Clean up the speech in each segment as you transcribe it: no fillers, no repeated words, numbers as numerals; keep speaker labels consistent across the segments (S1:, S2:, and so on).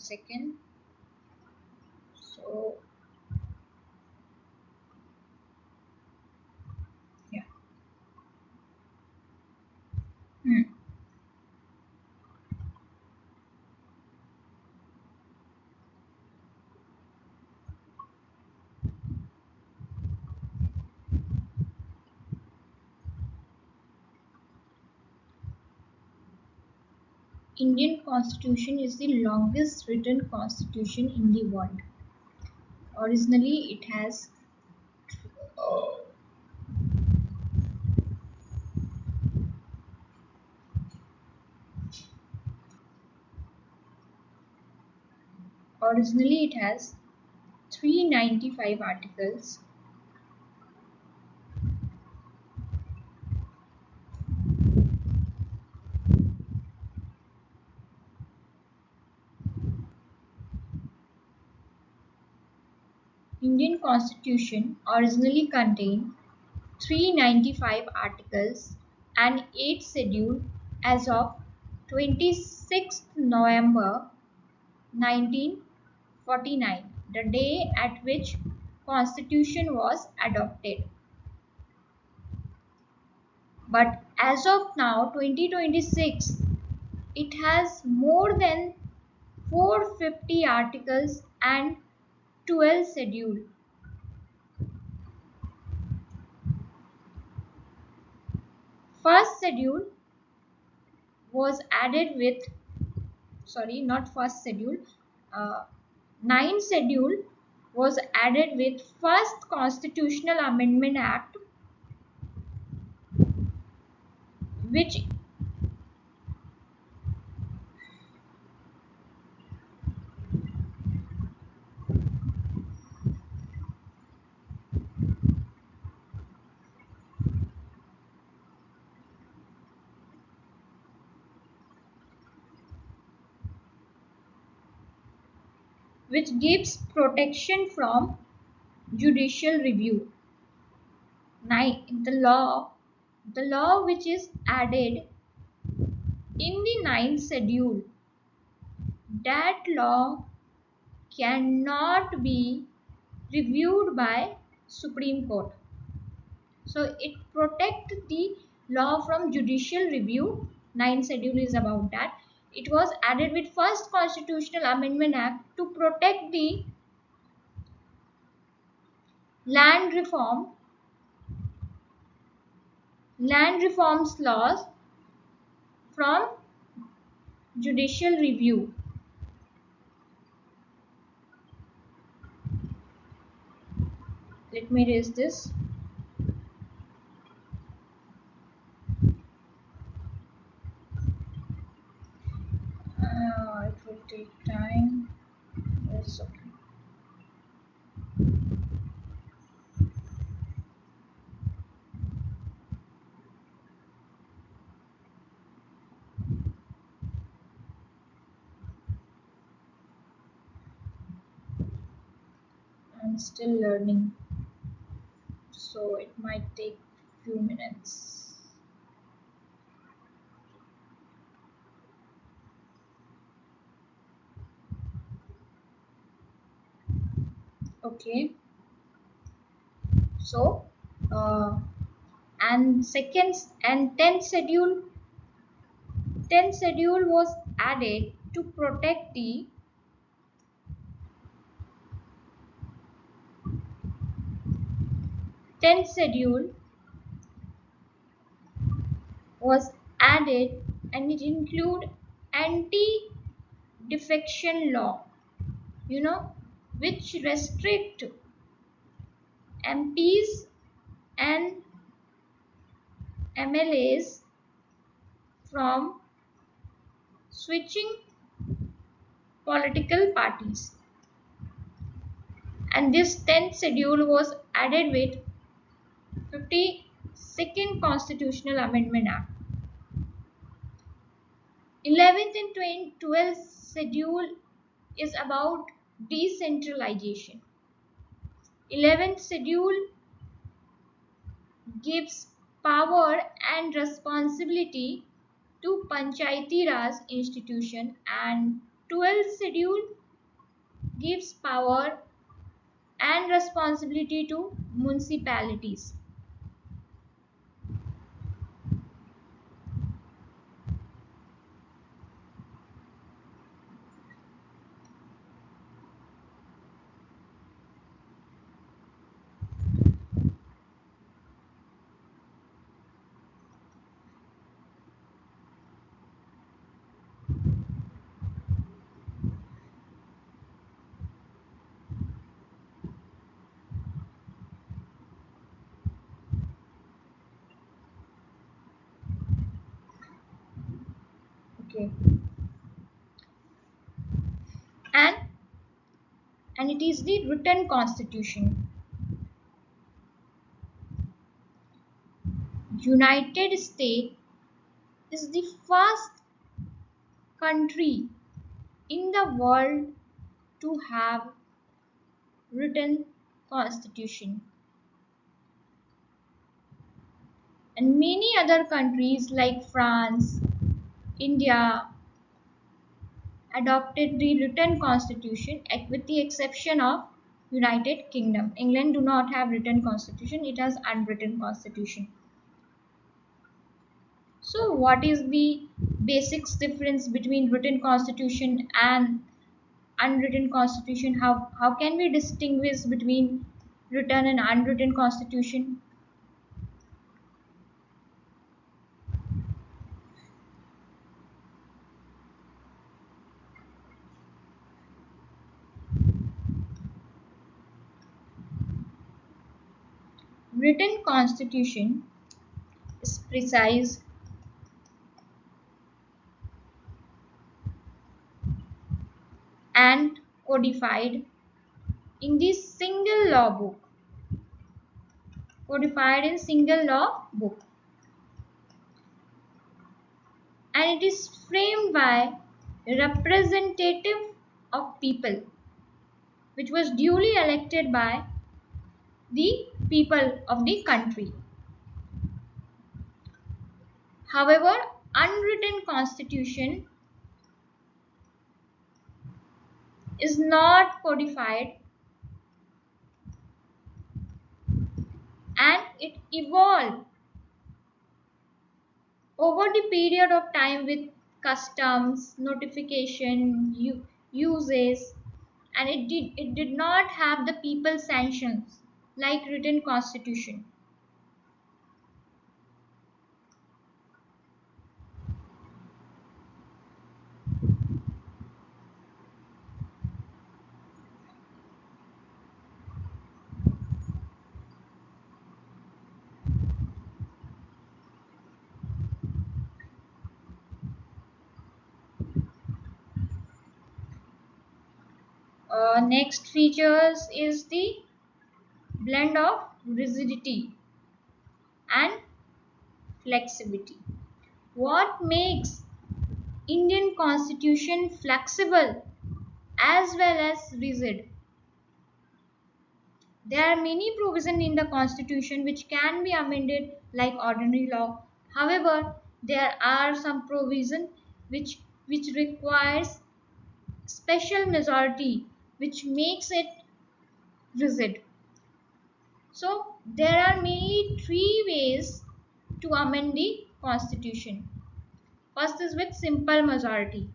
S1: second. So yeah. Hmm. Indian Constitution is the longest written constitution in the world. Originally, it has originally it has 395 articles. Indian Constitution originally contained 395 articles and 8 schedules as of 26th November 1949, the day at which Constitution was adopted. But as of now, 2026, it has more than 450 articles and 12 schedules. First schedule was added with, sorry, not first schedule, uh, ninth schedule was added with first Constitutional Amendment Act, which gives protection from judicial review. The law which is added in the ninth schedule, that law cannot be reviewed by Supreme Court. So it protects the law from judicial review. Ninth schedule is about that. It was added with first Constitutional Amendment Act to protect the land reform land reforms laws from judicial review. Let me raise this. It will take time. It's okay. I'm still learning, so it might take few minutes. Okay. So, and second and tenth schedule was added to protect the tenth schedule was added and it include anti-defection law, which restrict MPs and MLAs from switching political parties. And this 10th schedule was added with 52nd Constitutional Amendment Act. 11th and 12th schedule is about decentralization. 11th schedule gives power and responsibility to Panchayati Raj institution, and 12th schedule gives power and responsibility to municipalities. Okay. And it is the written constitution. United States is the first country in the world to have written constitution, and many other countries like France, India adopted the written constitution with the exception of United Kingdom. England do not have written constitution, it has unwritten constitution. So what is the basics difference between written constitution and unwritten constitution? How can we distinguish between written and unwritten constitution? Written constitution is precise and codified in the single law book. Codified in single law book. And it is framed by a representative of people, which was duly elected by the people of the country. However, unwritten constitution is not codified and it evolved over the period of time with customs, notification, uses, and it did not have the people sanctions like written constitution. Next features is the blend of rigidity and flexibility. What makes Indian constitution flexible as well as rigid? There are many provisions in the constitution which can be amended like ordinary law. However, there are some provisions which requires special majority which makes it rigid. So there are mainly three ways to amend the constitution. First is with simple majority,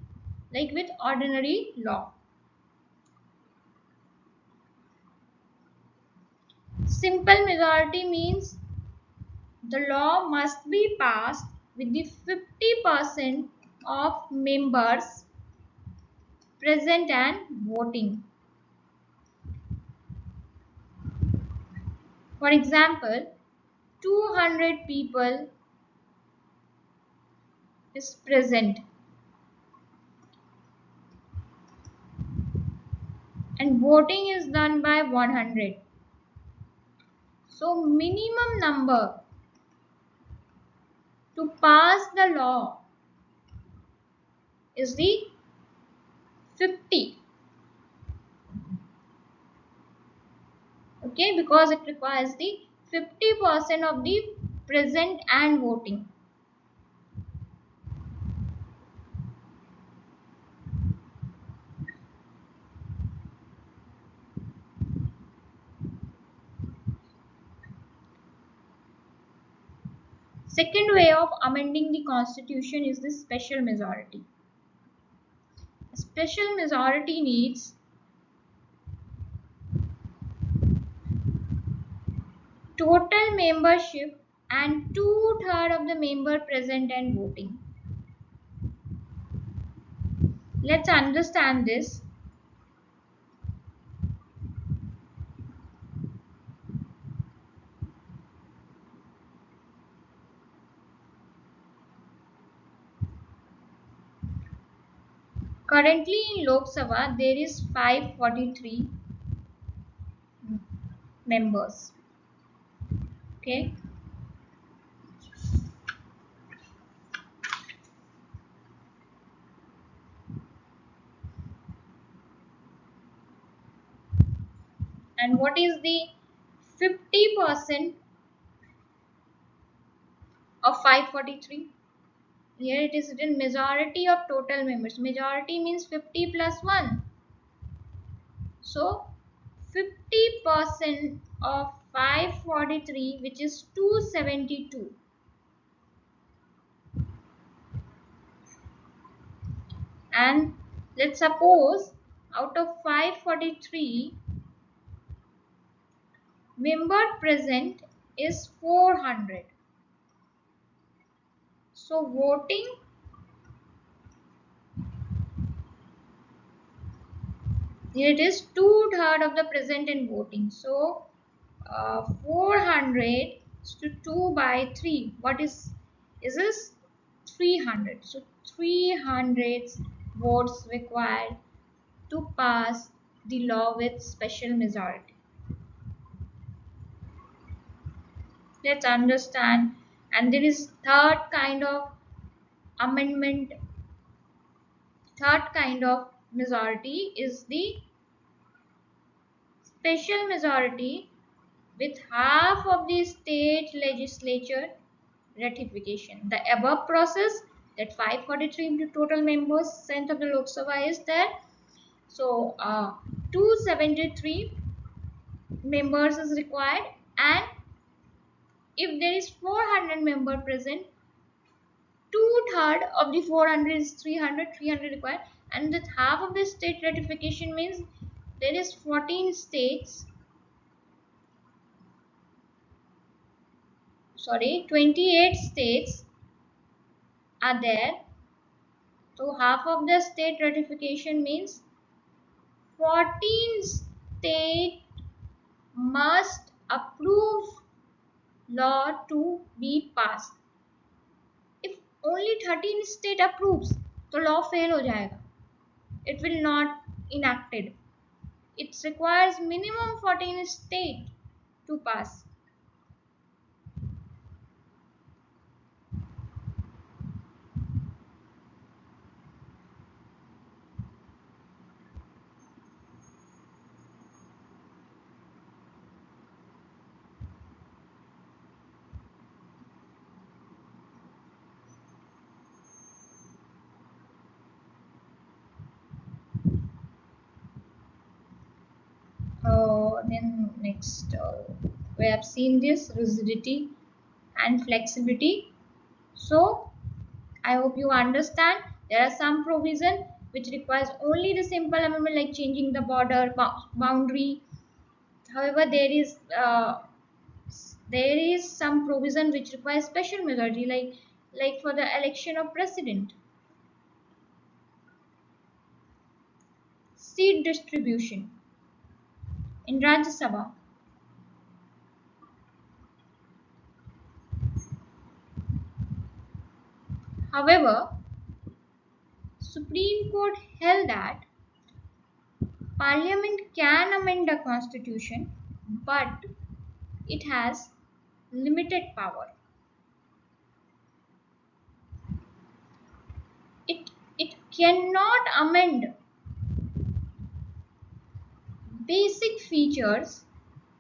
S1: like with ordinary law. Simple majority means the law must be passed with the 50% of members present and voting. For example, 200 people is present and voting is done by 100. So minimum number to pass the law is the 50. Okay, because it requires the 50% of the present and voting. Second way of amending the constitution is the special majority. Special majority needs total membership and 2/3 of the member present and voting. Let's understand this. Currently in Lok Sabha there is 543 members. Okay. And what is the 50% of 543? Here it is written majority of total members. Majority means 50 plus 1. So 50% of 543, which is 272. And let's suppose out of 543, member present is 400. So voting, here it is 2/3 of the present and voting. So 400 to 2 by 3. What is this? 300. So 300 votes required to pass the law with special majority. Let's understand. And there is third kind of amendment. Third kind of majority is the special majority with half of the state legislature ratification. The above process, that 543 total members sent of the Lok Sabha is there. So 273 members is required, and if there is 400 member present, 2/3 of the 400 is 300, 300 required, and that half of the state ratification means there is 14 states, 28 states are there. So half of the state ratification means 14 states must approve law to be passed. If only 13 state approves, तो law fail हो जाएगा. It will not enacted. It requires minimum 14 state to pass. Then next, we have seen this rigidity and flexibility. So I hope you understand. There are some provision which requires only the simple amendment like changing the border boundary. However, there is some provision which requires special majority, like for the election of president. Seat distribution in Rajya Sabha. However, Supreme Court held that Parliament can amend the constitution, but it has limited power. It cannot amend basic features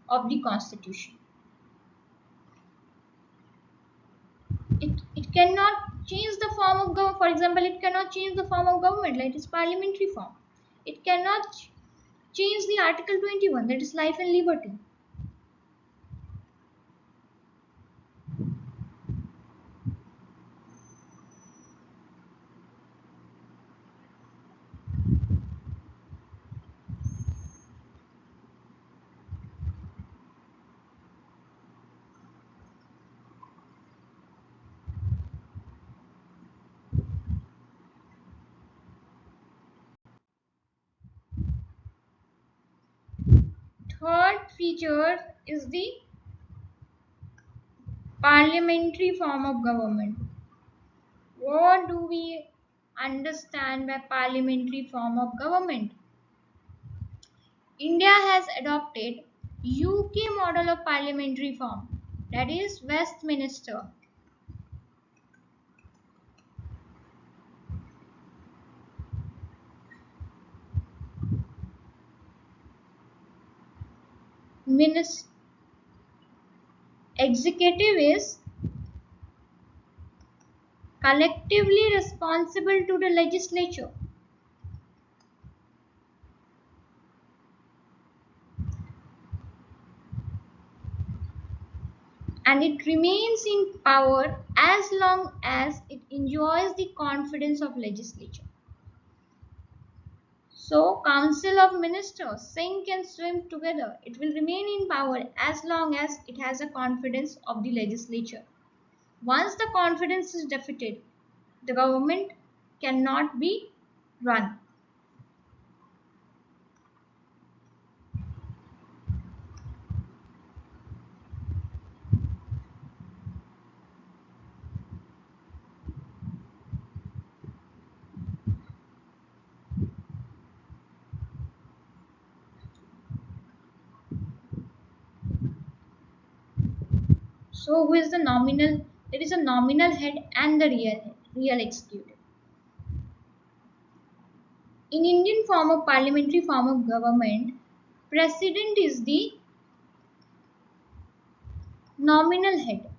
S1: of the constitution. It cannot change the form of government. For example, it cannot change the form of government, like its parliamentary form. It cannot change the Article 21, that is life and liberty. Third feature is the parliamentary form of government. What do we understand by parliamentary form of government? India has adopted UK model of parliamentary form, that is Westminster. Executive is collectively responsible to the legislature. And it remains in power as long as it enjoys the confidence of legislature. So, Council of Ministers sink and swim together. It will remain in power as long as it has a confidence of the legislature. Once the confidence is defeated, the government cannot be run. So, who is the nominal? There is a nominal head and the real executive. In Indian form of parliamentary form of government, president is the nominal head.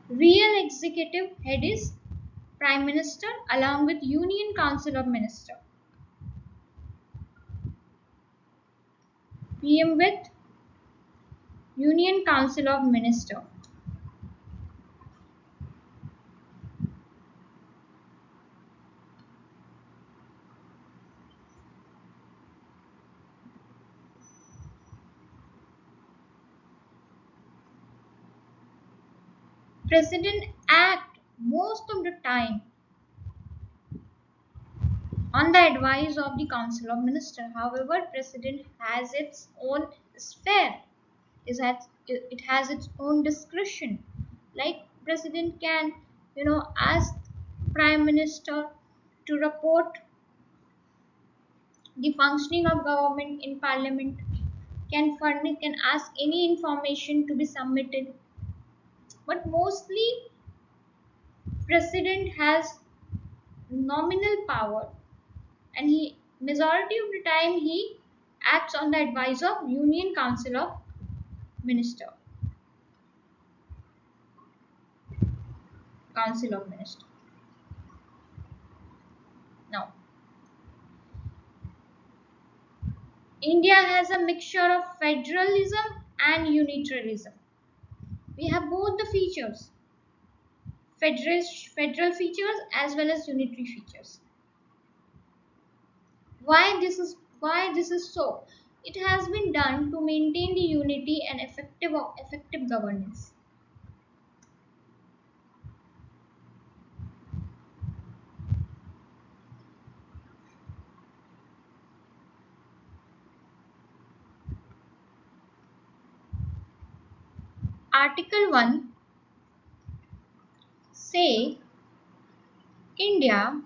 S1: Real executive head is Prime Minister along with Union Council of Ministers. PM with Union Council of Ministers. President act most of the time on the advice of the Council of Ministers. However, President has its own sphere. It has its own discretion. Like President can, ask Prime Minister to report the functioning of government in Parliament. Can ask any information to be submitted. But mostly, President has nominal power, and he majority of the time he acts on the advice of Union Council of Minister. Council of Minister. Now, India has a mixture of federalism and unitarianism. We have both the features, federal features as well as unitary features. Why this is so? It has been done to maintain the unity and effective governance. Article 1 say India,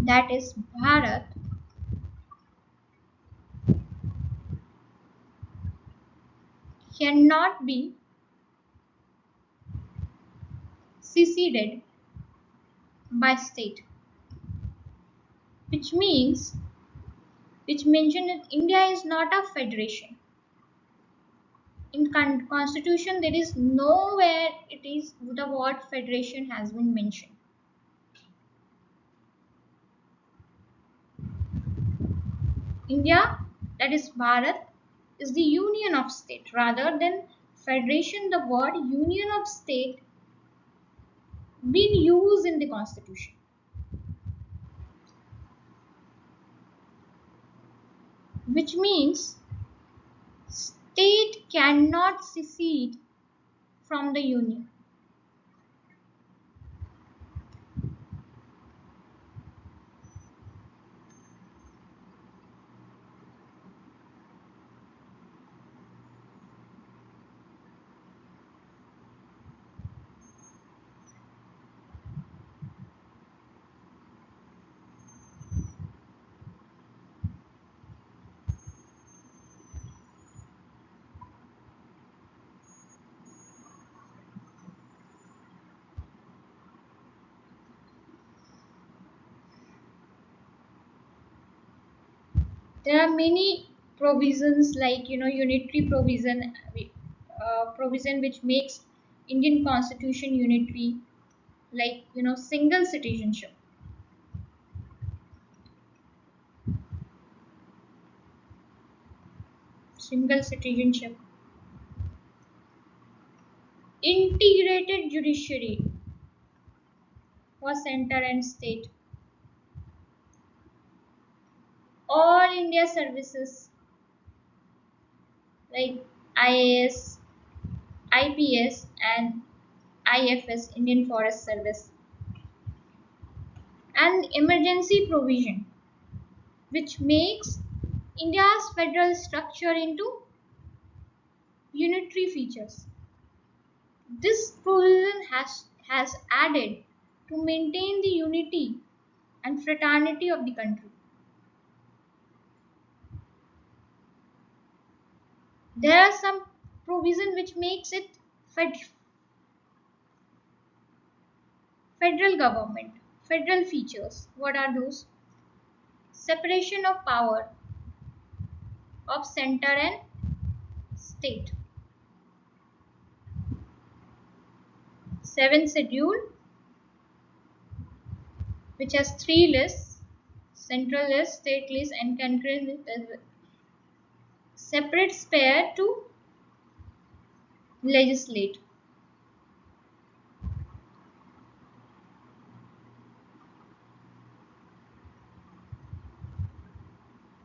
S1: that is Bharat, cannot be seceded by state, which means which mention that India is not a federation. In Constitution, there is nowhere it is the word federation has been mentioned. India, that is Bharat, is the union of state rather than federation. The word union of state been used in the Constitution, which means state cannot secede from the union. There are many provisions like unitary provision which makes Indian Constitution unitary, like single citizenship, single citizenship, integrated judiciary for center and state, all India services like IAS, IPS, and IFS, Indian Forest Service, and emergency provision, which makes India's federal structure into unitary features. This provision has added to maintain the unity and fraternity of the country. There are some provision which makes it federal government, federal features. What are those? Separation of power of center and state. Seventh schedule, which has three lists: central list, state list, and concurrent list as well. Separate sphere to legislate.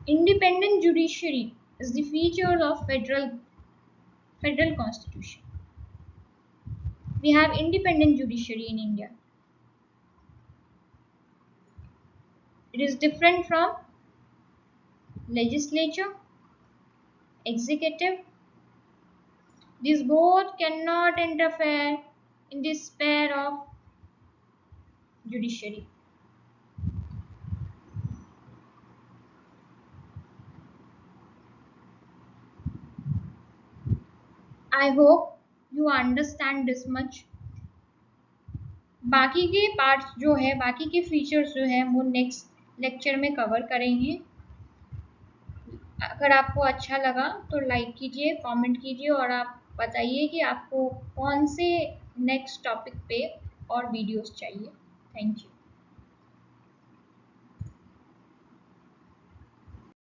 S1: Independent judiciary is the feature of federal constitution. We have independent judiciary in India. It is different from legislature, executive. These both cannot interfere in the sphere of judiciary. I hope you understand this much. बाकी के parts जो है, बाकी के features जो है वो next lecture में कवर करेंगे. अगर आपको अच्छा लगा तो लाइक कीजिए, कमेंट कीजिए और आप बताइए कि आपको कौन से नेक्स्ट टॉपिक पे और वीडियोस चाहिए. Thank you.